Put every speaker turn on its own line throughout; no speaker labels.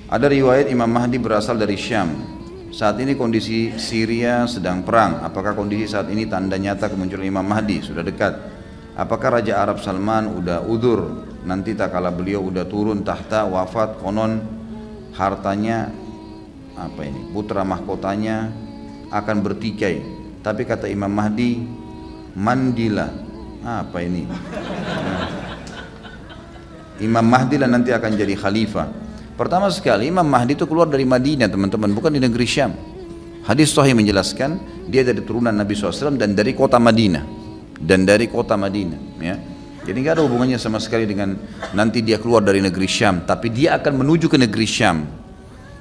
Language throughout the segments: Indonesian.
Ada riwayat Imam Mahdi berasal dari Syam. Saat ini kondisi Syria sedang perang. Apakah kondisi saat ini tanda nyata kemunculan Imam Mahdi? Sudah dekat. Apakah Raja Arab Salman udah udur? Nanti tak kala beliau udah turun tahta wafat, konon hartanya putra mahkotanya akan bertikai. Tapi kata Imam Mahdi, mandilah. Imam Mahdi lah nanti akan jadi khalifah. Pertama sekali Imam Mahdi itu keluar dari Madinah teman-teman, bukan di negeri Syam. Hadis Sahih menjelaskan dia dari turunan Nabi SAW dan dari kota Madinah. Ya. Jadi nggak ada hubungannya sama sekali dengan nanti dia keluar dari negeri Syam, tapi dia akan menuju ke negeri Syam.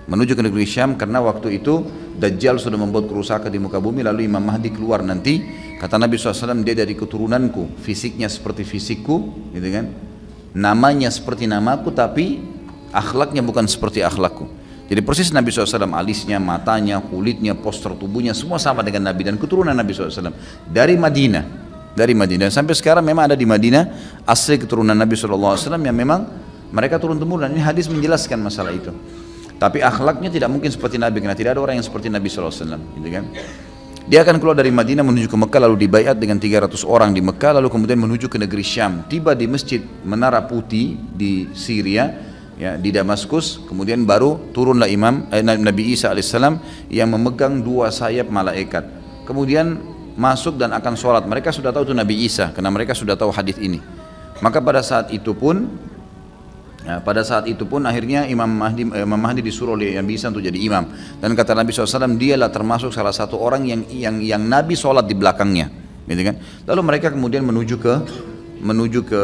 Menuju ke negeri Syam karena waktu itu Dajjal sudah membuat kerusakan di muka bumi, lalu Imam Mahdi keluar nanti. Kata Nabi SAW, dia dari keturunanku, fisiknya seperti fisikku, gitu kan? Namanya seperti namaku, tapi akhlaknya bukan seperti akhlakku. Jadi persis Nabi SAW, alisnya, matanya, kulitnya, postur tubuhnya, semua sama dengan Nabi dan keturunan Nabi SAW. Dari Madinah. Sampai sekarang memang ada di Madinah asli keturunan Nabi SAW yang memang mereka turun temurun. Ini hadis menjelaskan masalah itu. Tapi akhlaknya tidak mungkin seperti Nabi, karena tidak ada orang yang seperti Nabi SAW, gitu kan? Dia akan keluar dari Madinah menuju ke Mekah, lalu dibaiat dengan 300 orang di Mekah, lalu kemudian menuju ke negeri Syam. Tiba di masjid Menara Putih di Syria, ya, di Damaskus. Kemudian baru turunlah Nabi Isa alaihissalam yang memegang 2 sayap malaikat. Kemudian masuk dan akan sholat. Mereka sudah tahu itu Nabi Isa, karena mereka sudah tahu hadis ini. Maka pada saat itu pun akhirnya Imam Mahdi disuruh oleh Nabi Isa untuk jadi imam. Dan kata Nabi SAW, dialah termasuk salah satu orang yang Nabi sholat di belakangnya, gitu kan? Lalu mereka kemudian menuju ke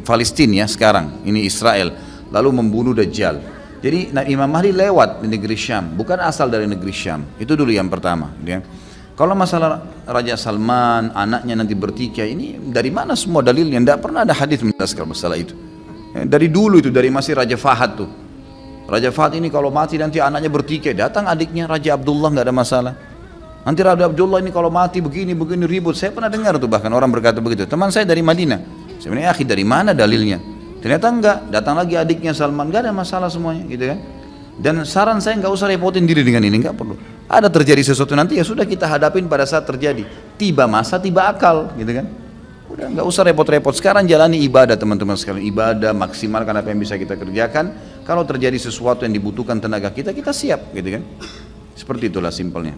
Palestina ya sekarang, ini Israel, lalu membunuh Dajjal. Jadi Imam Mahdi lewat di negeri Syam, bukan asal dari negeri Syam. Itu dulu yang pertama, gitu kan? Kalau masalah Raja Salman, anaknya nanti bertikai, ini dari mana semua dalilnya? Tidak pernah ada hadis menjelaskan masalah itu. Dari dulu itu, dari masih Raja Fahad tuh. Raja Fahad ini kalau mati nanti anaknya bertikai, datang adiknya Raja Abdullah, nggak ada masalah. Nanti Raja Abdullah ini kalau mati begini ribut. Saya pernah dengar tuh, bahkan orang berkata begitu. Teman saya dari Madinah. Sebenarnya akhi, dari mana dalilnya? Ternyata enggak, datang lagi adiknya Salman, nggak ada masalah semuanya, gitu kan? Dan saran saya nggak usah repotin diri dengan ini, nggak perlu. Ada terjadi sesuatu nanti ya sudah kita hadapin pada saat terjadi. Tiba masa, tiba akal, gitu kan? Udah nggak usah repot-repot. Sekarang jalani ibadah teman-teman sekalian, ibadah, maksimalkan apa yang bisa kita kerjakan. Kalau terjadi sesuatu yang dibutuhkan tenaga kita, kita siap, gitu kan? Seperti itulah simpelnya.